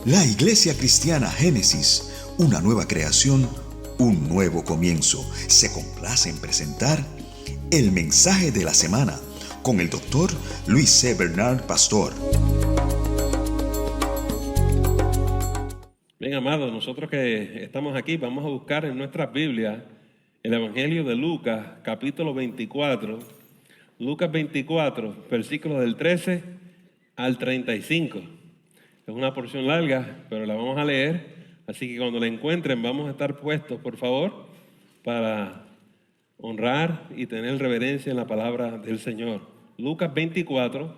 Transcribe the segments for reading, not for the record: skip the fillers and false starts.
La Iglesia Cristiana Génesis, una nueva creación, un nuevo comienzo, se complace en presentar el mensaje de la semana con el Dr. Luis C. Bernard, pastor. Bien, amados, nosotros que estamos aquí vamos a buscar en nuestras Biblias el Evangelio de Lucas, capítulo 24. Lucas 24, versículos del 13 al 35. Es una porción larga, pero la vamos a leer. Así que cuando la encuentren vamos a estar puestos, por favor, para honrar y tener reverencia en la palabra del Señor. Lucas 24,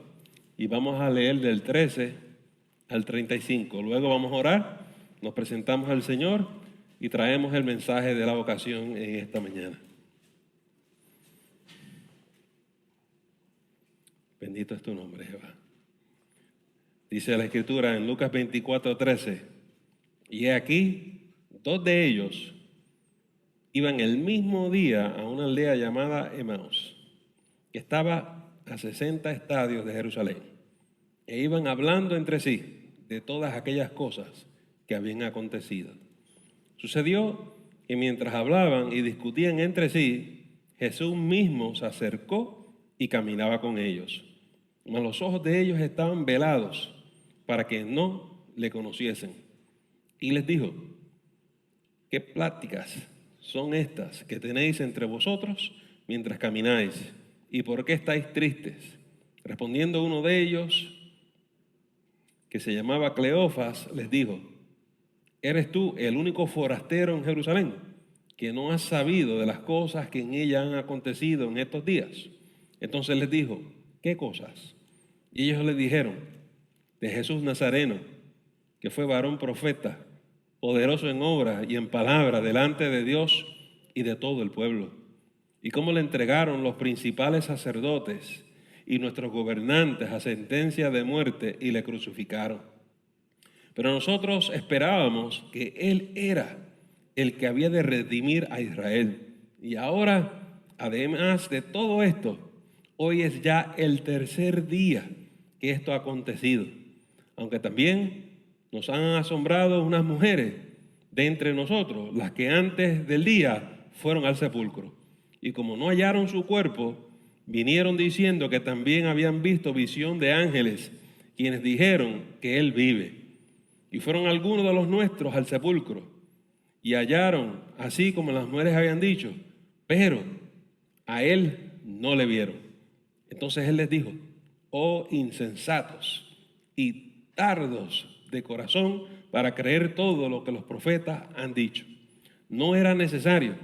y vamos a leer del 13 al 35. Luego vamos a orar, nos presentamos al Señor y traemos el mensaje de la vocación en esta mañana. Bendito es tu nombre, Jehová. Dice la Escritura en Lucas 24, 13, y he aquí, dos de ellos iban el mismo día a una aldea llamada Emaús, que estaba a 60 estadios de Jerusalén, e iban hablando entre sí de todas aquellas cosas que habían acontecido. Sucedió que mientras hablaban y discutían entre sí, Jesús mismo se acercó y caminaba con ellos. Mas los ojos de ellos estaban velados para que no le conociesen. Y les dijo: ¿qué pláticas son estas que tenéis entre vosotros mientras camináis? ¿Y por qué estáis tristes? Respondiendo uno de ellos, que se llamaba Cleofas, les dijo: ¿eres tú el único forastero en Jerusalén que no has sabido de las cosas que en ella han acontecido en estos días? Entonces les dijo: ¿qué cosas? Y ellos le dijeron: de Jesús Nazareno, que fue varón profeta, poderoso en obra y en palabra delante de Dios y de todo el pueblo, y cómo le entregaron los principales sacerdotes y nuestros gobernantes a sentencia de muerte y le crucificaron. Pero nosotros esperábamos que Él era el que había de redimir a Israel. Y ahora, además de todo esto, hoy es ya el tercer día que esto ha acontecido. Aunque también nos han asombrado unas mujeres de entre nosotros, las que antes del día fueron al sepulcro. Y como no hallaron su cuerpo, vinieron diciendo que también habían visto visión de ángeles, quienes dijeron que Él vive. Y fueron algunos de los nuestros al sepulcro, y hallaron, así como las mujeres habían dicho, pero a Él no le vieron. Entonces Él les dijo: oh insensatos y tardos de corazón para creer todo lo que los profetas han dicho. ¿No era necesario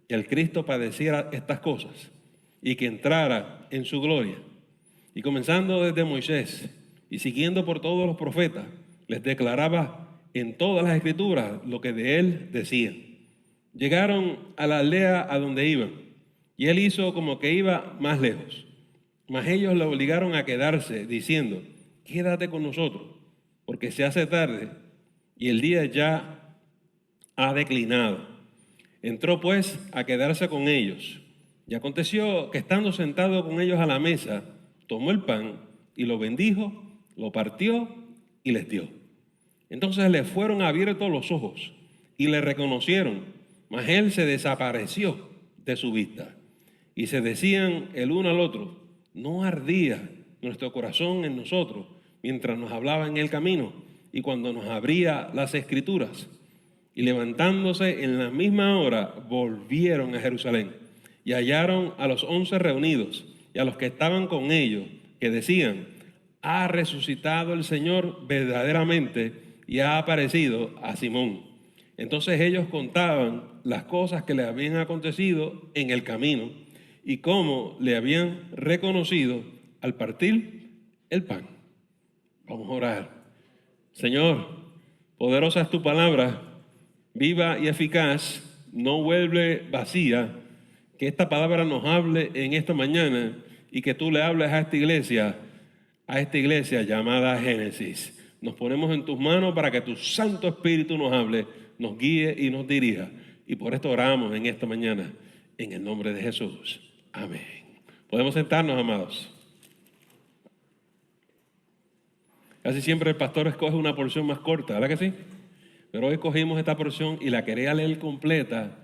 que el Cristo padeciera estas cosas y que entrara en su gloria? Y comenzando desde Moisés y siguiendo por todos los profetas, les declaraba en todas las escrituras lo que de él decían. Llegaron a la aldea a donde iban, y él hizo como que iba más lejos. Mas ellos le obligaron a quedarse, diciendo: quédate con nosotros, porque se hace tarde y el día ya ha declinado. Entró pues a quedarse con ellos. Y aconteció que estando sentado con ellos a la mesa, tomó el pan y lo bendijo, lo partió y les dio. Entonces le fueron abiertos los ojos y le reconocieron, mas él se desapareció de su vista. Y se decían el uno al otro: ¿no ardía nuestro corazón en nosotros mientras nos hablaba en el camino y cuando nos abría las escrituras? Y levantándose en la misma hora, volvieron a Jerusalén y hallaron a los 11 reunidos y a los que estaban con ellos, que decían: ha resucitado el Señor verdaderamente y ha aparecido a Simón. Entonces ellos contaban las cosas que le habían acontecido en el camino y cómo le habían reconocido al partir el pan. Vamos a orar. Señor, poderosa es tu palabra, viva y eficaz, no vuelve vacía. Que esta palabra nos hable en esta mañana y que tú le hables a esta iglesia llamada Génesis. Nos ponemos en tus manos para que tu Santo Espíritu nos hable, nos guíe y nos dirija. Y por esto oramos en esta mañana, en el nombre de Jesús. Amén. Podemos sentarnos, amados. Casi siempre el pastor escoge una porción más corta, ¿verdad que sí? Pero hoy cogimos esta porción y la quería leer completa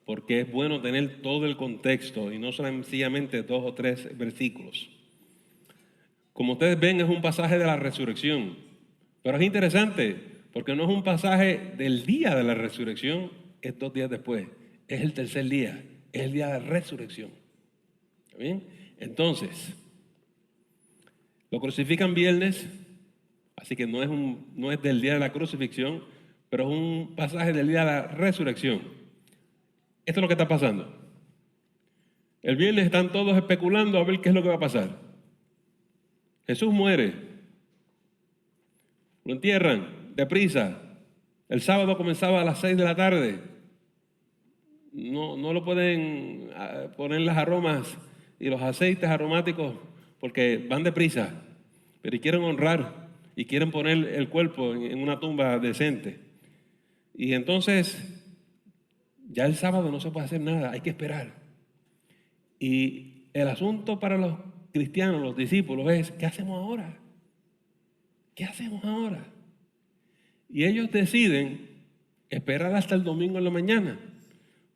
porque es bueno tener todo el contexto y no sencillamente 2 o 3 versículos. Como ustedes ven, es un pasaje de la resurrección, pero es interesante porque no es un pasaje del día de la resurrección, es 2 días después, es el tercer día, es el día de la resurrección. ¿Está bien? Entonces, lo crucifican viernes, así que no es del día de la crucifixión, pero es un pasaje del día de la resurrección. Esto es lo que está pasando. El viernes están todos especulando a ver qué es lo que va a pasar. Jesús muere. Lo entierran deprisa. El sábado comenzaba a las 6 de la tarde. No lo pueden poner las aromas y los aceites aromáticos porque van deprisa, pero quieren honrar y quieren poner el cuerpo en una tumba decente. Y entonces ya el sábado no se puede hacer nada, hay que esperar. Y el asunto para los cristianos, los discípulos, es ¿qué hacemos ahora? ¿Qué hacemos ahora? Y ellos deciden esperar hasta el domingo en la mañana,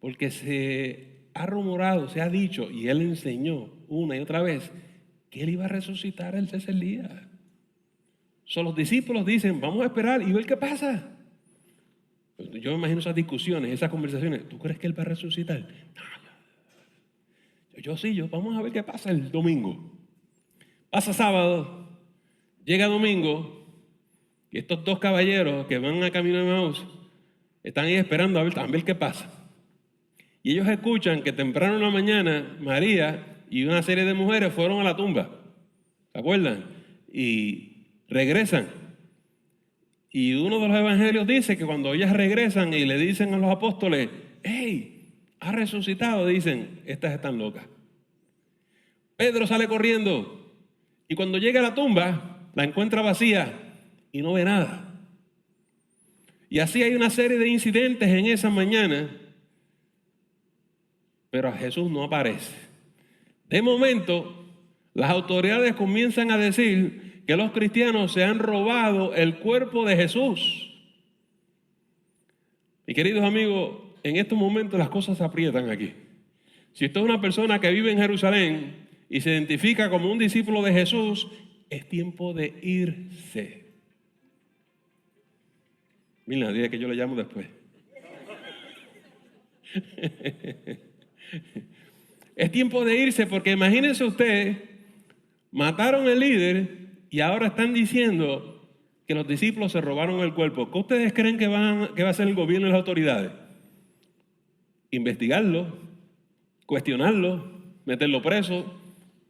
porque se ha rumorado, se ha dicho, y él enseñó una y otra vez, que él iba a resucitar el tercer día. Los discípulos dicen, vamos a esperar y ver qué pasa. Yo me imagino esas discusiones, esas conversaciones. ¿Tú crees que él va a resucitar? No, yo vamos a ver qué pasa el domingo. Pasa sábado, llega domingo, y estos 2 caballeros que van a camino de Emaús están ahí esperando a ver qué pasa. Y ellos escuchan que temprano en la mañana María y una serie de mujeres fueron a la tumba. ¿Se acuerdan? Y regresan. Y uno de los evangelios dice que cuando ellas regresan y le dicen a los apóstoles, ¡hey! Ha resucitado, dicen, estas están locas. Pedro sale corriendo y cuando llega a la tumba la encuentra vacía y no ve nada. Y así hay una serie de incidentes en esa mañana, pero Jesús no aparece. De momento, las autoridades comienzan a decir que los cristianos se han robado el cuerpo de Jesús. Y queridos amigos, en estos momentos las cosas se aprietan aquí. Si usted es una persona que vive en Jerusalén y se identifica como un discípulo de Jesús, es tiempo de irse. Mira, dile que yo le llamo después. Es tiempo de irse porque imagínense usted, mataron al líder y ahora están diciendo que los discípulos se robaron el cuerpo. ¿Qué ustedes creen que va a hacer el gobierno y las autoridades? Investigarlo, cuestionarlo, meterlo preso,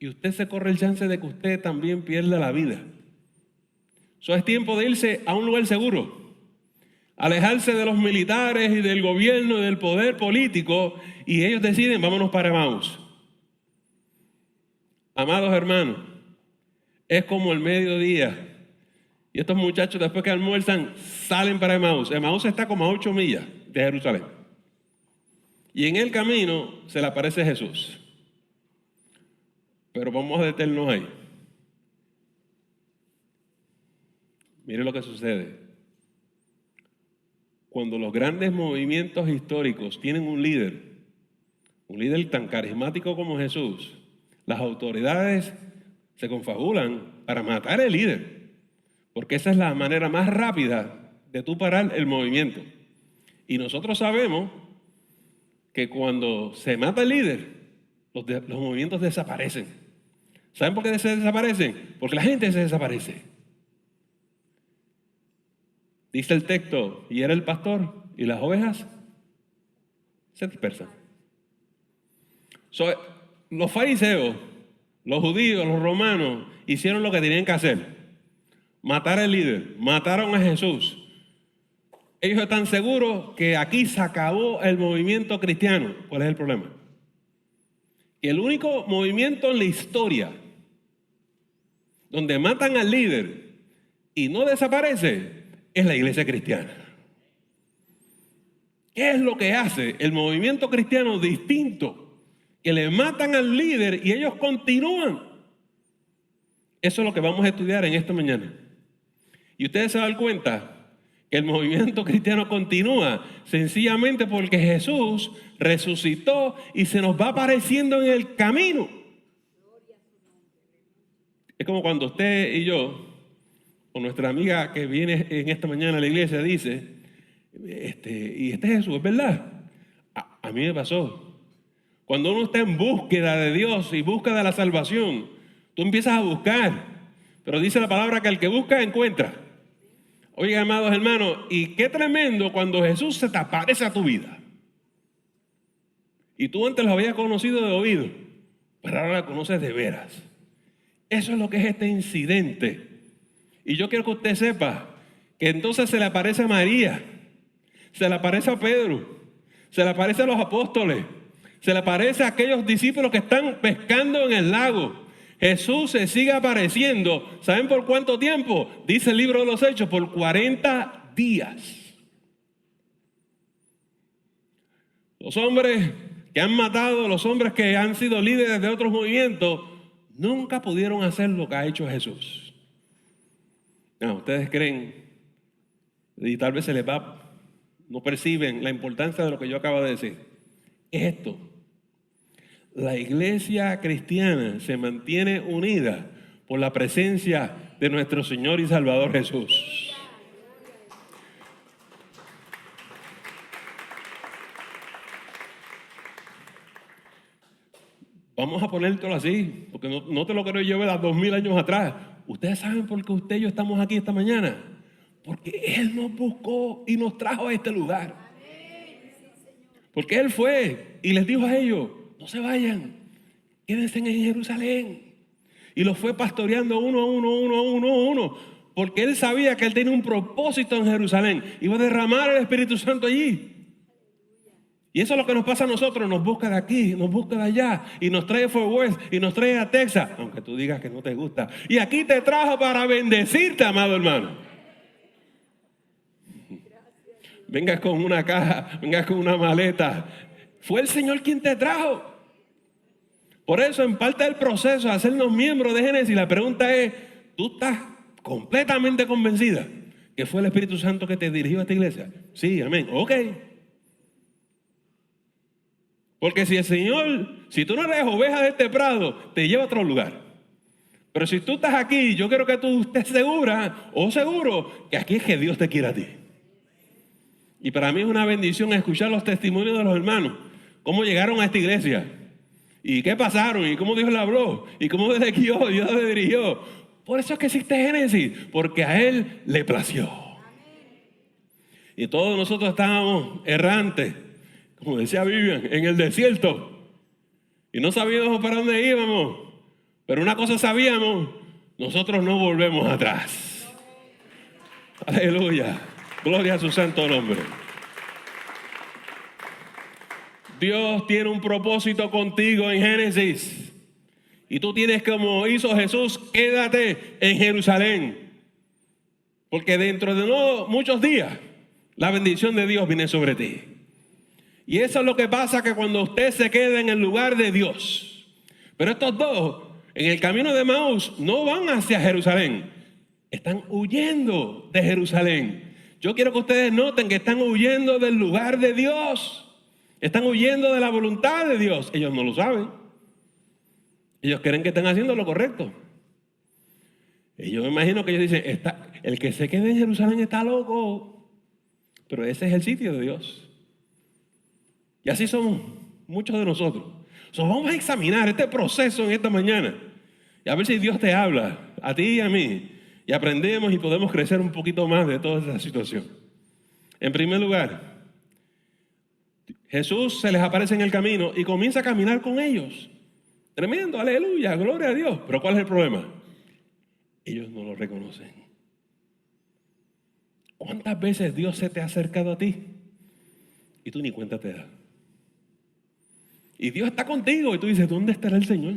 y usted se corre el chance de que usted también pierda la vida. Es tiempo de irse a un lugar seguro, alejarse de los militares y del gobierno y del poder político, y ellos deciden, vámonos para Emaús. Amados hermanos, es como el mediodía, y estos muchachos después que almuerzan salen para Emaús. Emaús está como a 8 millas de Jerusalén. Y en el camino se le aparece Jesús. Pero vamos a detenernos ahí. Mire lo que sucede. Cuando los grandes movimientos históricos tienen un líder tan carismático como Jesús, las autoridades se confabulan para matar al líder, porque esa es la manera más rápida de tú parar el movimiento. Y nosotros sabemos que cuando se mata el líder, los movimientos desaparecen. ¿Saben por qué se desaparecen? Porque la gente se desaparece. Dice el texto, y era el pastor, y las ovejas se dispersan. Los fariseos, los judíos, los romanos, hicieron lo que tenían que hacer. Matar al líder, mataron a Jesús. Ellos están seguros que aquí se acabó el movimiento cristiano. ¿Cuál es el problema? Que el único movimiento en la historia donde matan al líder y no desaparece es la iglesia cristiana. ¿Qué es lo que hace el movimiento cristiano distinto? Que le matan al líder y ellos continúan. Eso es lo que vamos a estudiar en esta mañana. Y ustedes se dan cuenta que el movimiento cristiano continúa sencillamente porque Jesús resucitó y se nos va apareciendo en el camino. Es como cuando usted y yo, o nuestra amiga que viene en esta mañana a la iglesia, dice, y este Jesús, ¿es verdad? A mí me pasó. Cuando uno está en búsqueda de Dios y búsqueda de la salvación, tú empiezas a buscar, pero dice la palabra que el que busca encuentra. Oiga, amados hermanos, y qué tremendo cuando Jesús se te aparece a tu vida. Y tú antes lo habías conocido de oído, pero ahora lo conoces de veras. Eso es lo que es este incidente. Y yo quiero que usted sepa que entonces se le aparece a María, se le aparece a Pedro, se le aparece a los apóstoles, se le aparece a aquellos discípulos que están pescando en el lago. Jesús se sigue apareciendo. ¿Saben por cuánto tiempo? Dice el libro de los Hechos, por 40 días. Los hombres que han matado, los hombres que han sido líderes de otros movimientos, nunca pudieron hacer lo que ha hecho Jesús. No, ustedes creen, y tal vez se les va, no perciben la importancia de lo que yo acabo de decir. Es esto. La iglesia cristiana se mantiene unida por la presencia de nuestro Señor y Salvador Jesús. Vamos a ponértelo así, porque no te lo quiero llevar a 2000 años atrás. Ustedes saben por qué usted y yo estamos aquí esta mañana. Porque Él nos buscó y nos trajo a este lugar. Porque Él fue y les dijo a ellos, no se vayan, quédense en Jerusalén. Y los fue pastoreando uno a uno, porque Él sabía que Él tenía un propósito en Jerusalén. Iba a derramar el Espíritu Santo allí. Y eso es lo que nos pasa a nosotros, nos busca de aquí, nos busca de allá, y nos trae a Fort Worth, y nos trae a Texas, aunque tú digas que no te gusta. Y aquí te trajo para bendecirte, amado hermano. Vengas con una caja, vengas con una maleta. Fue el Señor quien te trajo. Por eso, en parte del proceso de hacernos miembros de Génesis, la pregunta es, ¿tú estás completamente convencida que fue el Espíritu Santo que te dirigió a esta iglesia? Sí, amén. Ok. Porque si el Señor, si tú no eres oveja de este prado, te lleva a otro lugar. Pero si tú estás aquí, yo quiero que tú estés segura o seguro que aquí es que Dios te quiere a ti. Y para mí es una bendición escuchar los testimonios de los hermanos, cómo llegaron a esta iglesia, y qué pasaron, y cómo Dios le habló, y cómo Dios le guió, Dios le dirigió. Por eso es que existe Génesis, porque a Él le plació. Y todos nosotros estábamos errantes, como decía Vivian, en el desierto, y no sabíamos para dónde íbamos, pero una cosa sabíamos, nosotros no volvemos atrás. Aleluya. Gloria a su santo nombre. Dios tiene un propósito contigo en Génesis. Y tú tienes, como hizo Jesús, quédate en Jerusalén. Porque dentro de muchos días, la bendición de Dios viene sobre ti. Y eso es lo que pasa, que cuando usted se queda en el lugar de Dios. Pero estos dos, en el camino de Emaús, no van hacia Jerusalén. Están huyendo de Jerusalén. Yo quiero que ustedes noten que están huyendo del lugar de Dios. Están huyendo de la voluntad de Dios. Ellos no lo saben. Ellos creen que están haciendo lo correcto. Y yo me imagino que ellos dicen, el que se quede en Jerusalén está loco. Pero ese es el sitio de Dios. Y así somos muchos de nosotros. Vamos a examinar este proceso en esta mañana. Y a ver si Dios te habla, a ti y a mí. Y aprendemos y podemos crecer un poquito más de toda esta situación. En primer lugar, Jesús se les aparece en el camino y comienza a caminar con ellos. Tremendo, aleluya, gloria a Dios. Pero ¿cuál es el problema? Ellos no lo reconocen. ¿Cuántas veces Dios se te ha acercado a ti y tú ni cuenta te das? Y Dios está contigo y tú dices, ¿dónde estará el Señor?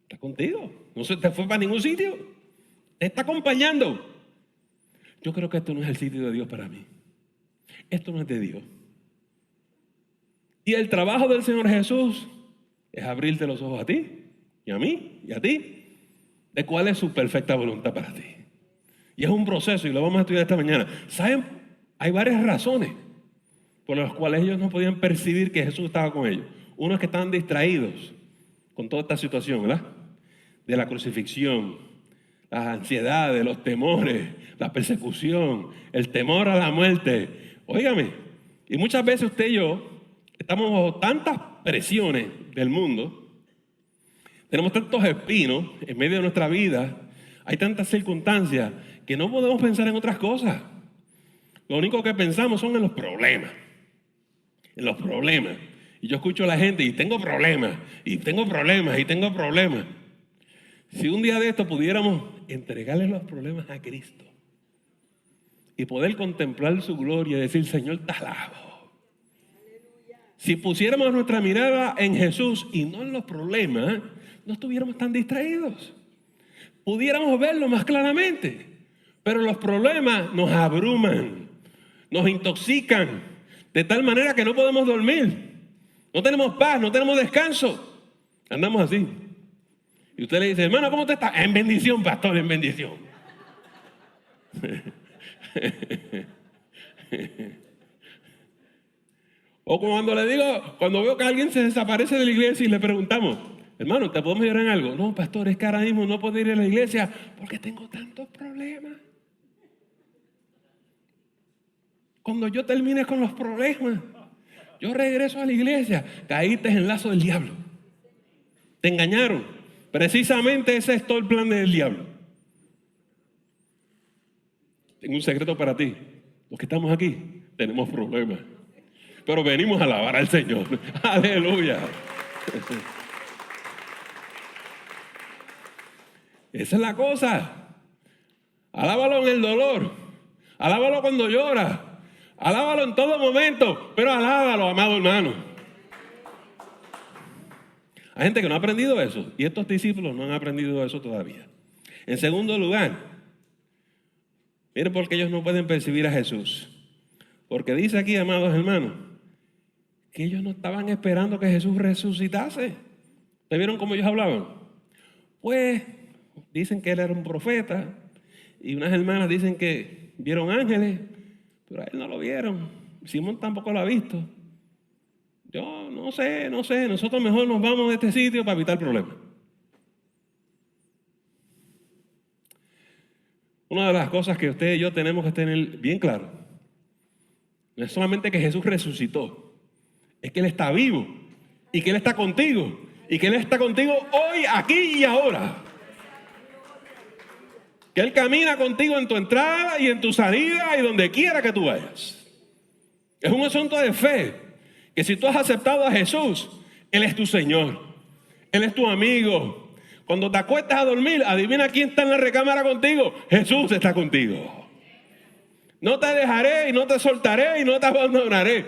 Está contigo. No se te fue para ningún sitio. Te está acompañando. Yo creo que esto no es el sitio de Dios para mí. Esto no es de Dios. Y el trabajo del Señor Jesús es abrirte los ojos a ti, y a mí, y a ti, de cuál es su perfecta voluntad para ti. Y es un proceso y lo vamos a estudiar esta mañana. ¿Saben? Hay varias razones por las cuales ellos no podían percibir que Jesús estaba con ellos. Uno es que estaban distraídos con toda esta situación, ¿verdad? De la crucifixión, las ansiedades, los temores, la persecución, el temor a la muerte. Óigame, y muchas veces usted y yo estamos bajo tantas presiones del mundo, tenemos tantos espinos en medio de nuestra vida, hay tantas circunstancias que no podemos pensar en otras cosas. Lo único que pensamos son en los problemas. En los problemas. Y yo escucho a la gente y tengo problemas, y tengo problemas, y tengo problemas. Si un día de esto pudiéramos entregarle los problemas a Cristo y poder contemplar su gloria y decir, Señor, te alabo. Si pusiéramos nuestra mirada en Jesús y no en los problemas, no estuviéramos tan distraídos. Pudiéramos verlo más claramente. Pero los problemas nos abruman, nos intoxican, de tal manera que no podemos dormir. No tenemos paz, no tenemos descanso. Andamos así. Y usted le dice, hermano, ¿cómo te está? En bendición, pastor, en bendición. O cuando le digo, cuando veo que alguien se desaparece de la iglesia y le preguntamos, hermano, ¿te podemos ayudar en algo? No, pastor, es que ahora mismo no puedo ir a la iglesia porque tengo tantos problemas. Cuando yo termine con los problemas, yo regreso a la iglesia. Caíste en el lazo del diablo. Te engañaron. Precisamente ese es todo el plan del diablo. Tengo un secreto para ti. Los que estamos aquí tenemos problemas. Pero venimos a alabar al Señor. Aleluya. Esa es la cosa. Alábalo en el dolor. Alábalo cuando llora. Alábalo en todo momento, pero alábalo, amado hermano. Hay gente que no ha aprendido eso, y estos discípulos no han aprendido eso todavía. En segundo lugar, miren por qué ellos no pueden percibir a Jesús. Porque dice aquí, amados hermanos, que ellos no estaban esperando que Jesús resucitase. ¿Ustedes vieron cómo ellos hablaban? Pues dicen que él era un profeta, y unas hermanas dicen que vieron ángeles, pero a él no lo vieron. Simón tampoco lo ha visto. Yo no sé. Nosotros mejor nos vamos de este sitio para evitar problemas. Una de las cosas que usted y yo tenemos que tener bien claro, no es solamente que Jesús resucitó, es que Él está vivo y que Él está contigo y que Él está contigo hoy, aquí y ahora. Que Él camina contigo en tu entrada y en tu salida y donde quiera que tú vayas. Es un asunto de fe, que si tú has aceptado a Jesús, Él es tu Señor, Él es tu amigo. Cuando te acuestas a dormir, adivina quién está en la recámara contigo. Jesús está contigo. No te dejaré y no te soltaré y no te abandonaré.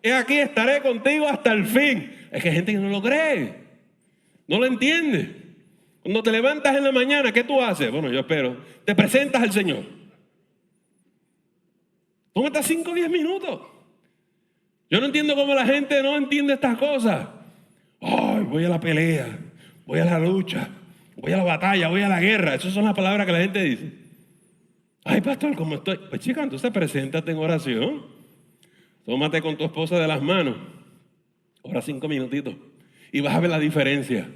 He aquí, estaré contigo hasta el fin. Es que hay gente que no lo cree, no lo entiende. Cuando te levantas en la mañana, ¿qué tú haces? Bueno, yo espero. Te presentas al Señor. Tómate 5 o 10 minutos. Yo no entiendo cómo la gente no entiende estas cosas. Ay, voy a la pelea, voy a la lucha, voy a la batalla, voy a la guerra. Esas son las palabras que la gente dice. Ay, pastor, ¿cómo estoy? Pues chica, entonces preséntate en oración. Tómate con tu esposa de las manos. Ora 5 minutitos y vas a ver la diferencia.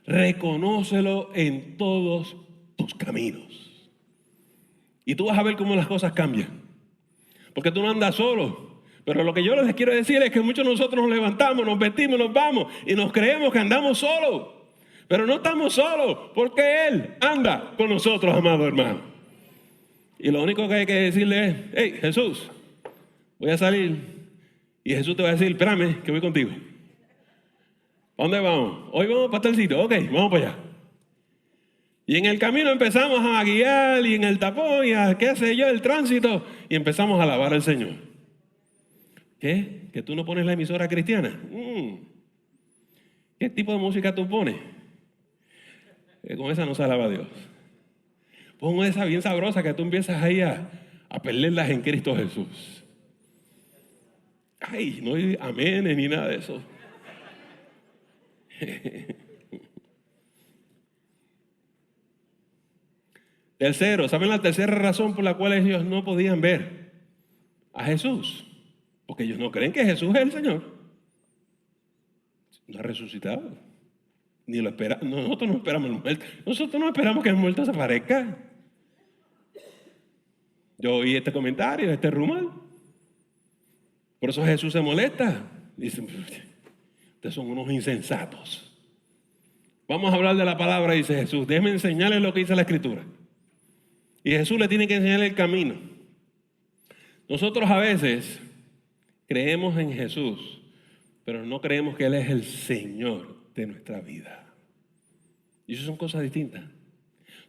Reconócelo en todos tus caminos. Y tú vas a ver cómo las cosas cambian. Porque tú no andas solo. Pero lo que yo les quiero decir es que muchos de nosotros nos levantamos, nos vestimos, nos vamos y nos creemos que andamos solos. Pero no estamos solos, porque Él anda con nosotros, amado hermano. Y lo único que hay que decirle es, hey, Jesús, voy a salir. Y Jesús te va a decir, espérame, que voy contigo. ¿A dónde vamos? Hoy vamos para tal sitio. Ok, vamos para allá. Y en el camino empezamos a guiar y en el tapón y a qué sé yo, el tránsito. Y empezamos a alabar al Señor. ¿Qué? ¿Que tú no pones la emisora cristiana? ¿Qué tipo de música tú pones? Con esa no se alaba a Dios. Pon esa bien sabrosa que tú empiezas ahí a perderlas en Cristo Jesús. Ay, no hay amén ni nada de eso. Tercero, ¿saben la tercera razón por la cual ellos no podían ver a Jesús? Porque ellos no creen que Jesús es el Señor. No ha resucitado. Ni lo espera. Nosotros no esperamos el muerto. Nosotros no esperamos que el muerto se aparezca. Yo oí este comentario, este rumor. Por eso Jesús se molesta. Dice, ustedes son unos insensatos. Vamos a hablar de la palabra, dice Jesús. Déjenme enseñarles lo que dice la Escritura. Y Jesús le tiene que enseñar el camino. Nosotros a veces creemos en Jesús, pero no creemos que Él es el Señor de nuestra vida. Y eso son cosas distintas.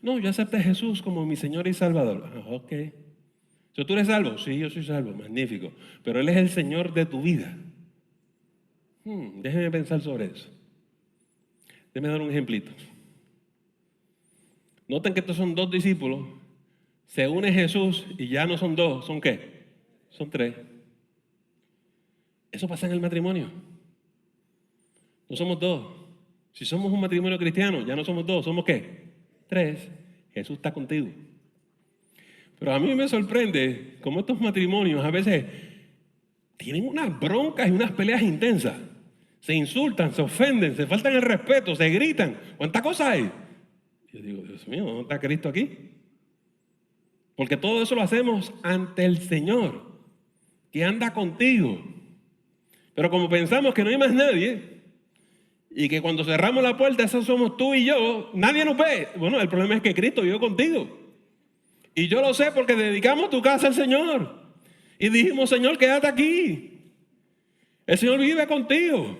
No, yo acepté a Jesús como mi Señor y Salvador. Ok. ¿Tú eres salvo? Sí, yo soy salvo. Magnífico. Pero Él es el Señor de tu vida. Déjeme pensar sobre eso. Déjeme dar un ejemplito. Noten que estos son dos discípulos. Se une Jesús y ya no son dos. ¿Son qué? Son tres. Eso pasa en el matrimonio. No somos dos. Si somos un matrimonio cristiano, ya no somos dos. ¿Somos qué? Tres. Jesús está contigo. Pero a mí me sorprende cómo estos matrimonios a veces tienen unas broncas y unas peleas intensas. Se insultan, se ofenden, se faltan el respeto, se gritan. ¿Cuántas cosas hay? Yo digo, Dios mío, ¿dónde está Cristo aquí? Porque todo eso lo hacemos ante el Señor, que anda contigo. Pero como pensamos que no hay más nadie, y que cuando cerramos la puerta, eso somos tú y yo, nadie nos ve. Bueno, el problema es que Cristo vive contigo. Y yo lo sé porque dedicamos tu casa al Señor. Y dijimos, Señor, quédate aquí. El Señor vive contigo.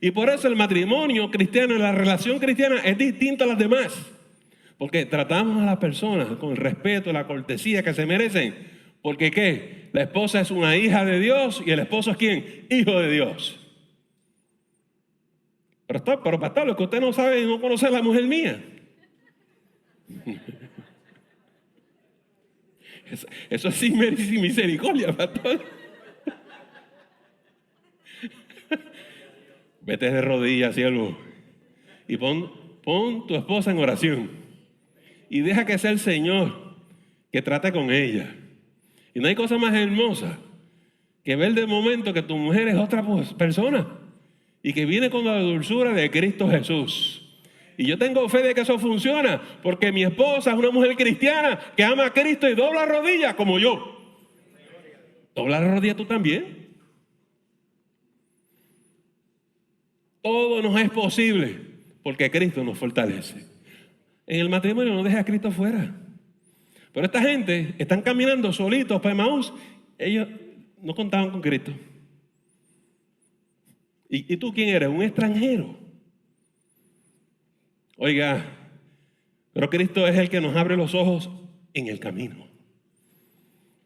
Y por eso el matrimonio cristiano, la relación cristiana es distinta a las demás. Porque tratamos a las personas con el respeto, la cortesía que se merecen. Porque ¿qué? La esposa es una hija de Dios y el esposo es ¿quién? Hijo de Dios. Pero pastor, lo que usted no sabe y no conoce a la mujer mía. Eso es sin misericordia, pastor. Vete de rodillas, siervo, y pon tu esposa en oración. Y deja que sea el Señor que trate con ella. Y no hay cosa más hermosa que ver de momento que tu mujer es otra persona y que viene con la dulzura de Cristo Jesús. Y yo tengo fe de que eso funciona porque mi esposa es una mujer cristiana que ama a Cristo y dobla rodillas como yo. Dobla la rodilla tú también. Todo nos es posible porque Cristo nos fortalece. En el matrimonio no deja a Cristo fuera. Pero esta gente están caminando solitos para Emaús. Ellos no contaban con Cristo. ¿Y tú quién eres? Un extranjero. Oiga, pero Cristo es el que nos abre los ojos en el camino.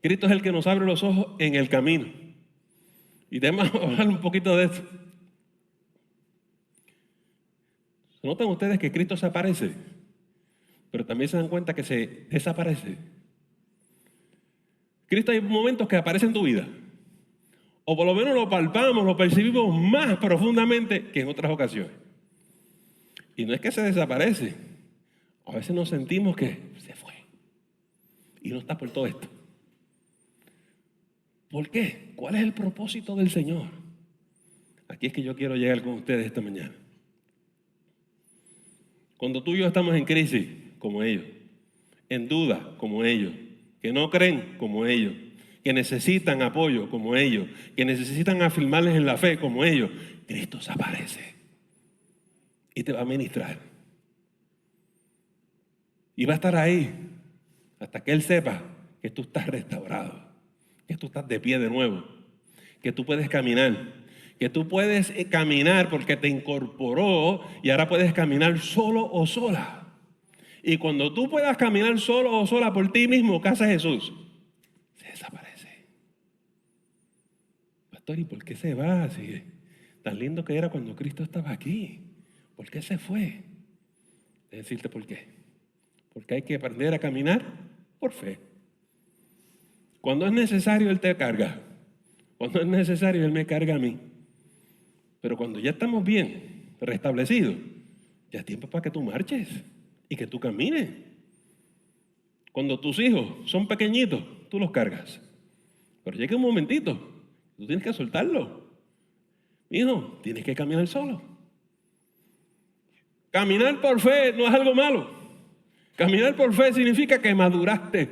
Cristo es el que nos abre los ojos en el camino. Y déjame hablar un poquito de esto. ¿Notan ustedes que Cristo se aparece? Pero también se dan cuenta que se desaparece. Cristo hay momentos que aparece en tu vida. O por lo menos lo palpamos, lo percibimos más profundamente que en otras ocasiones. Y no es que se desaparece. A veces nos sentimos que se fue. Y no está por todo esto. ¿Por qué? ¿Cuál es el propósito del Señor? Aquí es que yo quiero llegar con ustedes esta mañana. Cuando tú y yo estamos en crisis, como ellos, en duda, como ellos, que no creen, como ellos, que necesitan apoyo, como ellos, que necesitan afirmarles en la fe, como ellos, Cristo se aparece y te va a ministrar. Y va a estar ahí hasta que Él sepa que tú estás restaurado, que tú estás de pie de nuevo, que tú puedes caminar. Que tú puedes caminar porque te incorporó y ahora puedes caminar solo o sola. Y cuando tú puedas caminar solo o sola por ti mismo, ¿qué hace Jesús? Se desaparece. Pastor, ¿y por qué se va? Así, tan lindo que era cuando Cristo estaba aquí. ¿Por qué se fue? Déjame decirte por qué. Porque hay que aprender a caminar por fe. Cuando es necesario, Él te carga. Cuando es necesario, Él me carga a mí. Pero cuando ya estamos bien, restablecidos, ya es tiempo para que tú marches y que tú camines. Cuando tus hijos son pequeñitos, tú los cargas. Pero llega un momentito, tú tienes que soltarlo. Hijo, tienes que caminar solo. Caminar por fe no es algo malo. Caminar por fe significa que maduraste,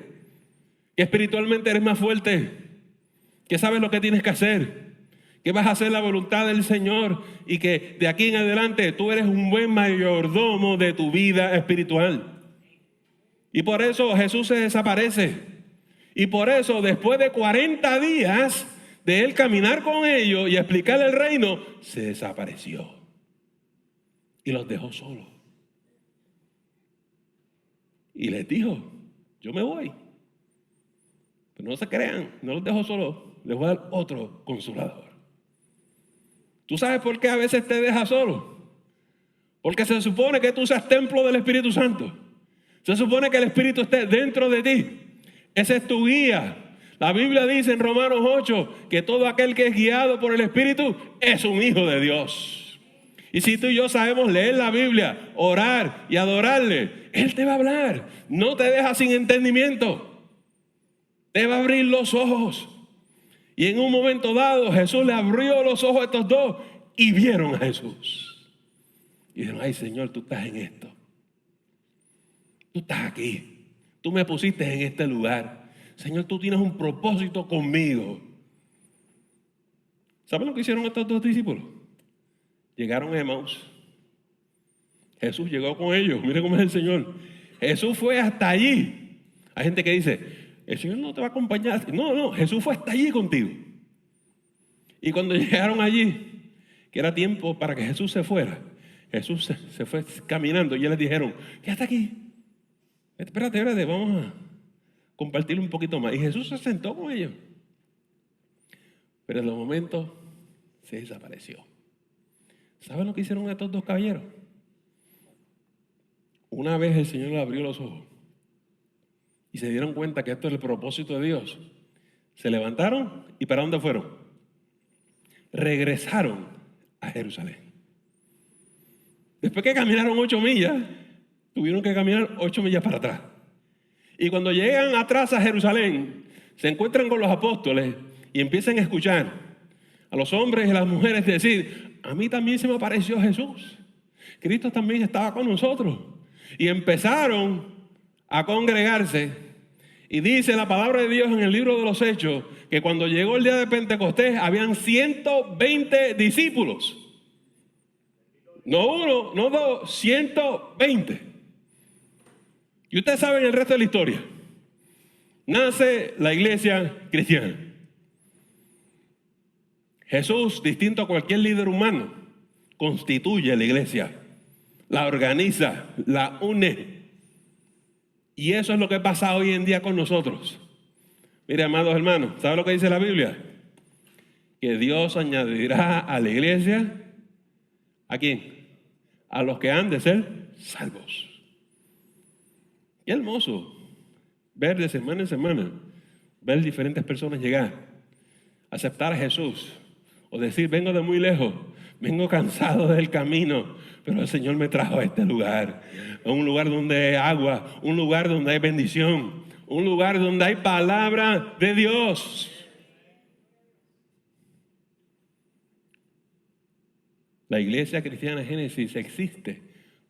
que espiritualmente eres más fuerte, que sabes lo que tienes que hacer, que vas a hacer la voluntad del Señor y que de aquí en adelante tú eres un buen mayordomo de tu vida espiritual. Y por eso Jesús se desaparece. Y por eso después de 40 días de él caminar con ellos y explicarle el reino, se desapareció. Y los dejó solos. Y les dijo, yo me voy. Pero no se crean, no los dejo solos, les voy a dar otro consolador. ¿Tú sabes por qué a veces te deja solo? Porque se supone que tú seas templo del Espíritu Santo. Se supone que el Espíritu esté dentro de ti. Ese es tu guía. La Biblia dice en Romanos 8 que todo aquel que es guiado por el Espíritu es un hijo de Dios. Y si tú y yo sabemos leer la Biblia, orar y adorarle, Él te va a hablar. No te deja sin entendimiento. Te va a abrir los ojos. Y en un momento dado Jesús le abrió los ojos a estos dos y vieron a Jesús. Y dijeron, ay Señor, tú estás en esto. Tú estás aquí. Tú me pusiste en este lugar. Señor, tú tienes un propósito conmigo. ¿Saben lo que hicieron estos dos discípulos? Llegaron a Emaús. Jesús llegó con ellos. Mire cómo es el Señor. Jesús fue hasta allí. Hay gente que dice, el Señor no te va a acompañar. No, Jesús fue hasta allí contigo. Y cuando llegaron allí, que era tiempo para que Jesús se fuera, Jesús se fue caminando y ellos les dijeron, quédate aquí. Espérate, vamos a compartir un poquito más. Y Jesús se sentó con ellos. Pero en los momentos se desapareció. ¿Saben lo que hicieron estos dos caballeros? Una vez el Señor le abrió los ojos y se dieron cuenta que esto es el propósito de Dios. Se levantaron y ¿para dónde fueron? Regresaron a Jerusalén. Después que caminaron 8 millas, tuvieron que caminar 8 millas para atrás. Y cuando llegan atrás a Jerusalén, se encuentran con los apóstoles y empiezan a escuchar a los hombres y a las mujeres decir, a mí también se me apareció Jesús. Cristo también estaba con nosotros. Y empezaron a congregarse. Y dice la palabra de Dios en el libro de los Hechos que cuando llegó el día de Pentecostés habían 120 discípulos. No uno, no dos, 120. Y ustedes saben el resto de la historia. Nace la iglesia cristiana. Jesús, distinto a cualquier líder humano, constituye la iglesia, la organiza, la une. Y eso es lo que pasa hoy en día con nosotros. Mire, amados hermanos, ¿sabe lo que dice la Biblia? Que Dios añadirá a la iglesia, ¿a quién? A los que han de ser salvos. Qué hermoso ver de semana en semana, ver diferentes personas llegar, aceptar a Jesús, o decir, vengo de muy lejos, vengo cansado del camino, pero el Señor me trajo a este lugar, a un lugar donde hay agua, un lugar donde hay bendición, un lugar donde hay palabra de Dios. La iglesia cristiana Génesis existe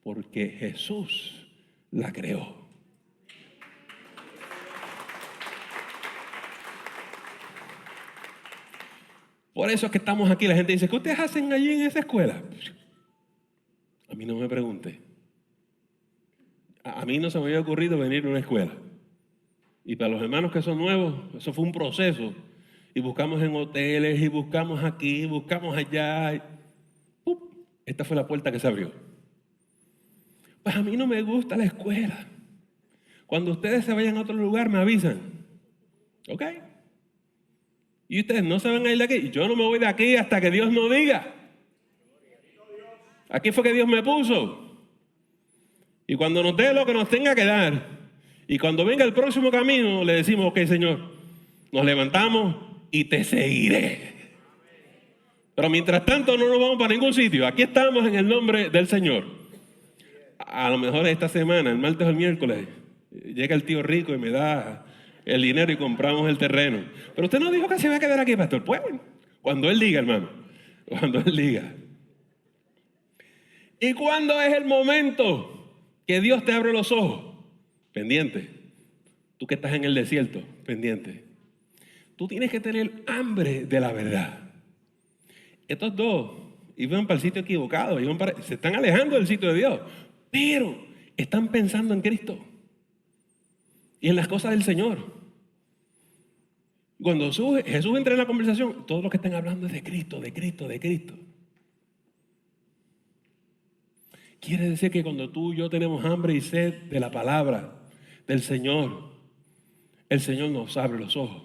porque Jesús la creó. Por eso es que estamos aquí. La gente dice, ¿qué ustedes hacen allí en esa escuela? A mí no me pregunte. A mí no se me había ocurrido venir a una escuela. Y para los hermanos que son nuevos, eso fue un proceso. Y buscamos en hoteles, y buscamos aquí, y buscamos allá. Esta fue la puerta que se abrió. Pues a mí no me gusta la escuela. Cuando ustedes se vayan a otro lugar, me avisan. ¿Ok? Y ustedes no se van a ir de aquí. Yo no me voy de aquí hasta que Dios nos diga. Aquí fue que Dios me puso. Y cuando nos dé lo que nos tenga que dar, y cuando venga el próximo camino, le decimos, ok, Señor, nos levantamos y te seguiré. Pero mientras tanto no nos vamos para ningún sitio. Aquí estamos en el nombre del Señor. A lo mejor esta semana, el martes o el miércoles, Llega el tío rico y me da el dinero y compramos el terreno. Pero usted no dijo que se iba a quedar aquí, pastor. Pues, cuando él diga, hermano. Cuando él diga. ¿Y cuándo es el momento que Dios te abre los ojos? Pendiente. Tú que estás en el desierto, pendiente. Tú tienes que tener hambre de la verdad. Estos dos iban para el sitio equivocado, se están alejando del sitio de Dios, pero están pensando en Cristo y en las cosas del Señor. Cuando Jesús entra en la conversación, todos los que están hablando es de Cristo, de Cristo, de Cristo. Quiere decir que cuando tú y yo tenemos hambre y sed de la palabra del Señor, el Señor nos abre los ojos.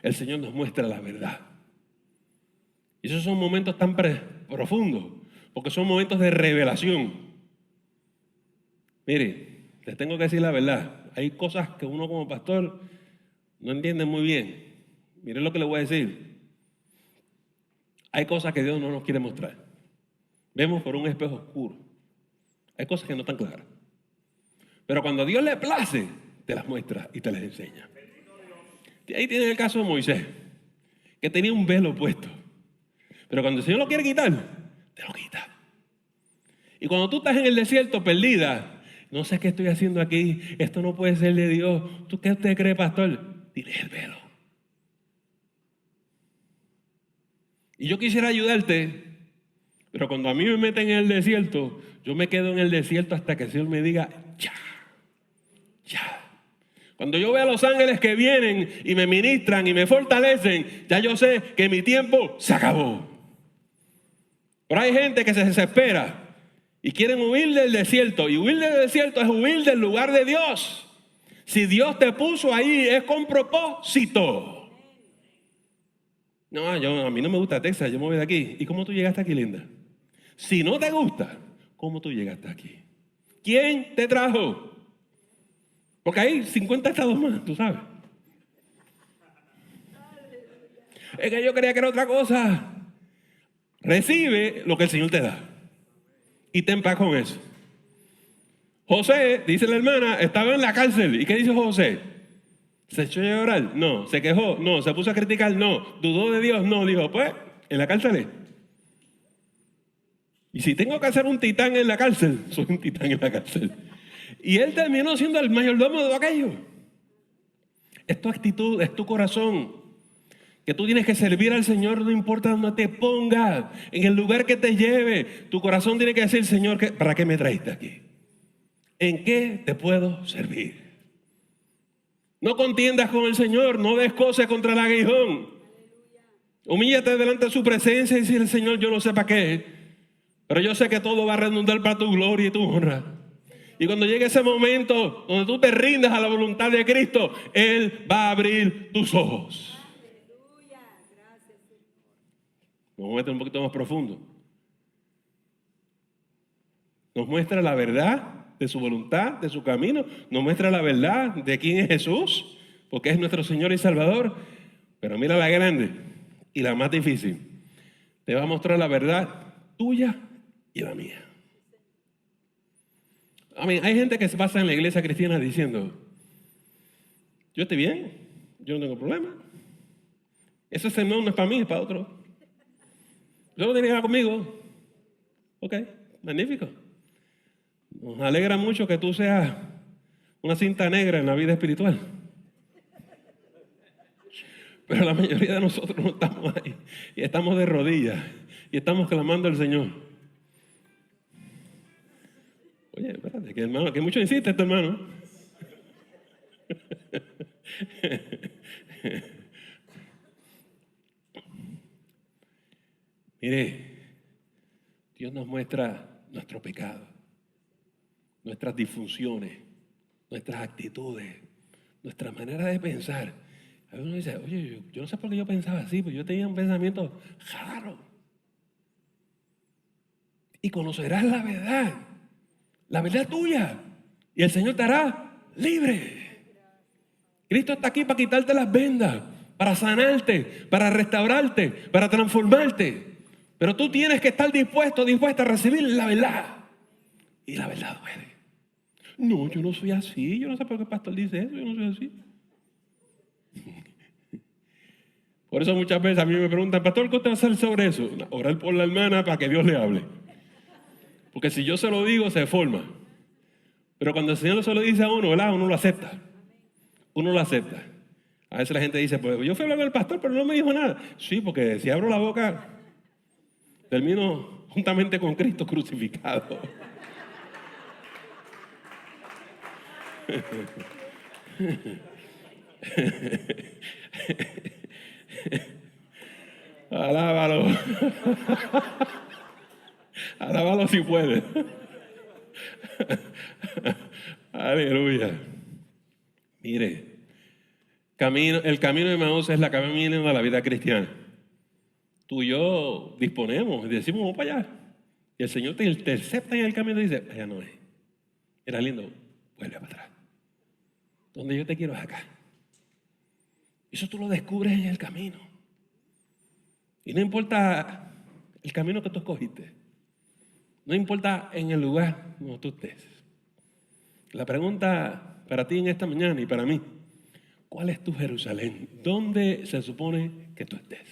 El Señor nos muestra la verdad. Y esos son momentos tan profundos, porque son momentos de revelación. Mire, les tengo que decir la verdad. Hay cosas que uno como pastor no entiende muy bien. Miren lo que le voy a decir. Hay cosas que Dios no nos quiere mostrar. Vemos por un espejo oscuro. Hay cosas que no están claras. Pero cuando a Dios le place, te las muestra y te las enseña. Ahí tiene el caso de Moisés, que tenía un velo puesto. Pero cuando el Señor lo quiere quitar, te lo quita. Y cuando tú estás en el desierto perdida, no sé qué estoy haciendo aquí, esto no puede ser de Dios. ¿Tú qué usted cree, pastor? Tienes el velo. Y yo quisiera ayudarte, pero cuando a mí me meten en el desierto, yo me quedo en el desierto hasta que el Señor me diga, ya. Cuando yo veo a los ángeles que vienen y me ministran y me fortalecen, ya yo sé que mi tiempo se acabó. Pero hay gente que se desespera y quieren huir del desierto. Y huir del desierto es huir del lugar de Dios. Si Dios te puso ahí es con propósito. No, a mí no me gusta Texas, yo me voy de aquí. ¿Y cómo tú llegaste aquí, linda? Si no te gusta, ¿cómo tú llegaste aquí? ¿Quién te trajo? Porque hay 50 estados más, tú sabes. Es que yo creía que era otra cosa. Recibe lo que el Señor te da. Y ten paz con eso. José, dice la hermana, estaba en la cárcel. ¿Y qué dice José? ¿Se echó a llorar? No. ¿Se quejó? No. ¿Se puso a criticar? No. ¿Dudó de Dios? No. Dijo, pues, en la cárcel. Y si tengo que hacer un titán en la cárcel, soy un titán en la cárcel. Y él terminó siendo el mayordomo de aquello. Es tu actitud, es tu corazón. Que tú tienes que servir al Señor, no importa dónde te pongas, en el lugar que te lleve. Tu corazón tiene que decir, Señor, ¿para qué me traíste aquí? ¿En qué te puedo servir? No contiendas con el Señor, no descoces contra el aguijón. Humíllate delante de su presencia y decirle, Señor, yo no sé para qué, pero yo sé que todo va a redundar para tu gloria y tu honra. Y cuando llegue ese momento donde tú te rindas a la voluntad de Cristo, Él va a abrir tus ojos. Nos muestra un poquito más profundo. Nos muestra la verdad de su voluntad, de su camino. Nos muestra la verdad de quién es Jesús, porque es nuestro Señor y Salvador. Pero mira la grande y la más difícil. Te va a mostrar la verdad tuya y la mía. Hay gente que se pasa en la iglesia cristiana diciendo, yo estoy bien, yo no tengo problema. Ese sermón no es para mí, es para otro. Yo no tiene que ver conmigo. Ok, magnífico. Nos alegra mucho que tú seas una cinta negra en la vida espiritual. Pero la mayoría de nosotros no estamos ahí. Y estamos de rodillas. Y estamos clamando al Señor. Oye, espérate, que hermano, que mucho insiste este hermano. Mire, Dios nos muestra nuestro pecado, nuestras disfunciones, nuestras actitudes, nuestra manera de pensar. A veces uno dice, oye, yo no sé por qué yo pensaba así, pues yo tenía un pensamiento raro. Y conocerás la verdad tuya, y el Señor te hará libre. Cristo está aquí para quitarte las vendas, para sanarte, para restaurarte, para transformarte. Pero tú tienes que estar dispuesta a recibir la verdad. Y la verdad duele. No, yo no soy así. Yo no sé por qué el pastor dice eso. Yo no soy así. Por eso muchas veces a mí me preguntan, pastor, ¿qué usted va a hacer sobre eso? Orar por la hermana para que Dios le hable. Porque si yo se lo digo, se forma. Pero cuando el Señor se lo dice a uno, ¿verdad? Uno lo acepta. Uno lo acepta. A veces la gente dice, pues yo fui a hablar con el pastor, pero no me dijo nada. Sí, porque si abro la boca, termino juntamente con Cristo crucificado. Alábalo. Alábalo si puedes. Aleluya. Mire, el camino de Emaús es la camino de la vida cristiana. Tú y yo disponemos y decimos, vamos para allá. Y el Señor te intercepta en el camino y dice, allá no es. Era lindo, vuelve para atrás. Donde yo te quiero es acá. Eso tú lo descubres en el camino. Y no importa el camino que tú escogiste. No importa en el lugar donde tú estés. La pregunta para ti en esta mañana y para mí, ¿cuál es tu Jerusalén? ¿Dónde se supone que tú estés?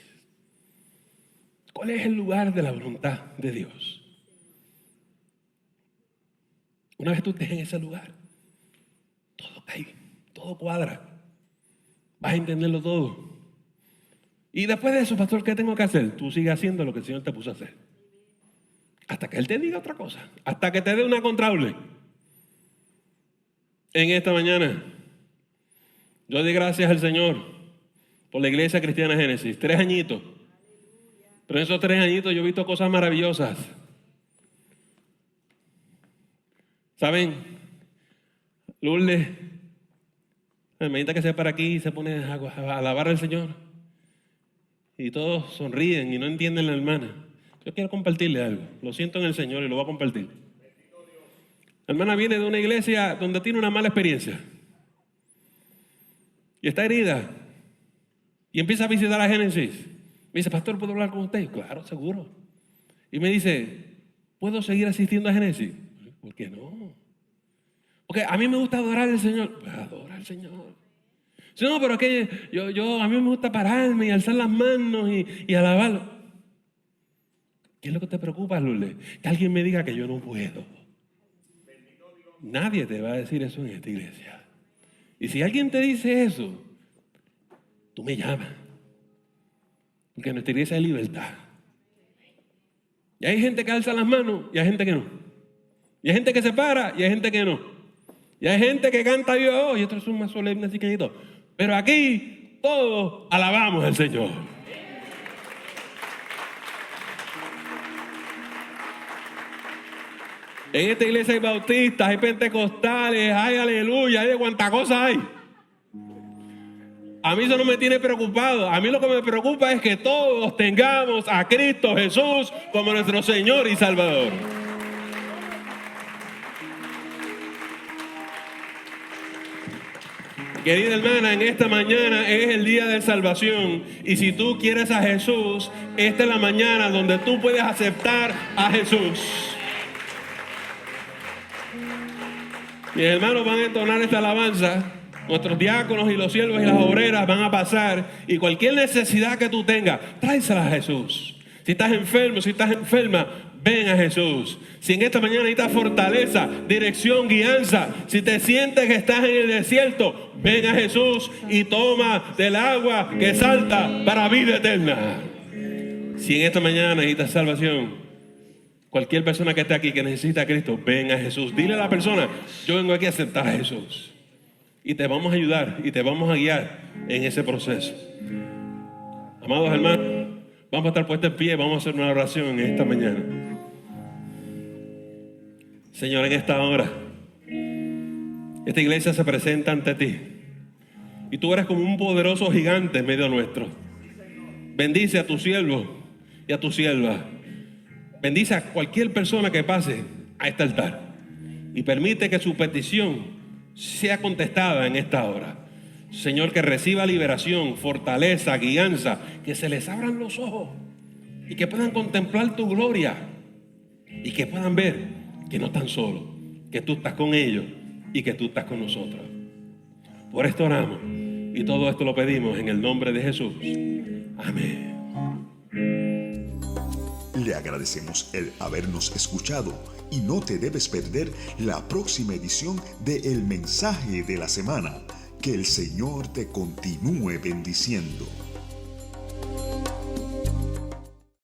¿Cuál es el lugar de la voluntad de Dios? Una vez tú estés en ese lugar, todo cae, todo cuadra. Vas a entenderlo todo. Y después de eso, pastor, ¿qué tengo que hacer? Tú sigue haciendo lo que el Señor te puso a hacer. Hasta que Él te diga otra cosa. Hasta que te dé una contrable. En esta mañana, yo doy gracias al Señor por la Iglesia Cristiana Génesis. 3 añitos. Pero en esos 3 añitos yo he visto cosas maravillosas. ¿Saben? Lourdes, la hermanita que se para aquí y se pone a alabar al Señor. Y todos sonríen y no entienden la hermana. Yo quiero compartirle algo. Lo siento en el Señor y lo voy a compartir. La hermana viene de una iglesia donde tiene una mala experiencia. Y está herida. Y empieza a visitar a Génesis. Me dice, pastor, ¿puedo hablar con usted? Claro, seguro. Y me dice, ¿puedo seguir asistiendo a Génesis? ¿Por qué no? Porque a mí me gusta adorar al Señor. Pues adora al Señor. No, pero que a mí me gusta pararme y alzar las manos y alabarlo. ¿Qué es lo que te preocupa, Lourdes? Que alguien me diga que yo no puedo. Nadie te va a decir eso en esta iglesia. Y si alguien te dice eso, tú me llamas. Porque en nuestra iglesia hay libertad. Y hay gente que alza las manos y hay gente que no. Y hay gente que se para y hay gente que no. Y hay gente que canta a Dios y otros son más solemnes y queridos. Pero aquí todos alabamos al Señor. En esta iglesia hay bautistas, hay pentecostales, hay aleluya, hay de cuántas cosas hay. A mí eso no me tiene preocupado. A mí lo que me preocupa es que todos tengamos a Cristo Jesús como nuestro Señor y Salvador. Querida hermana, en esta mañana es el día de salvación. Y si tú quieres a Jesús, esta es la mañana donde tú puedes aceptar a Jesús. Mis hermanos van a entonar esta alabanza. Nuestros diáconos y los siervos y las obreras van a pasar. Y cualquier necesidad que tú tengas, tráesela a Jesús. Si estás enfermo, si estás enferma, ven a Jesús. Si en esta mañana necesitas fortaleza, dirección, guianza, si te sientes que estás en el desierto, ven a Jesús y toma del agua que salta para vida eterna. Si en esta mañana necesitas salvación, cualquier persona que esté aquí que necesita a Cristo, ven a Jesús. Dile a la persona, yo vengo aquí a aceptar a Jesús. Y te vamos a ayudar y te vamos a guiar en ese proceso. Amados hermanos, vamos a estar puestos en pie, vamos a hacer una oración en esta mañana. Señor, en esta hora, esta iglesia se presenta ante ti. Y tú eres como un poderoso gigante en medio nuestro. Bendice a tu siervo y a tu sierva. Bendice a cualquier persona que pase a este altar. Y permite que su petición sea contestada en esta hora. Señor, que reciba liberación, fortaleza, guianza, que se les abran los ojos y que puedan contemplar tu gloria y que puedan ver que no están solos, que tú estás con ellos y que tú estás con nosotros. Por esto oramos y todo esto lo pedimos en el nombre de Jesús. Amén. Le agradecemos el habernos escuchado y no te debes perder la próxima edición de El Mensaje de la Semana. Que el Señor te continúe bendiciendo.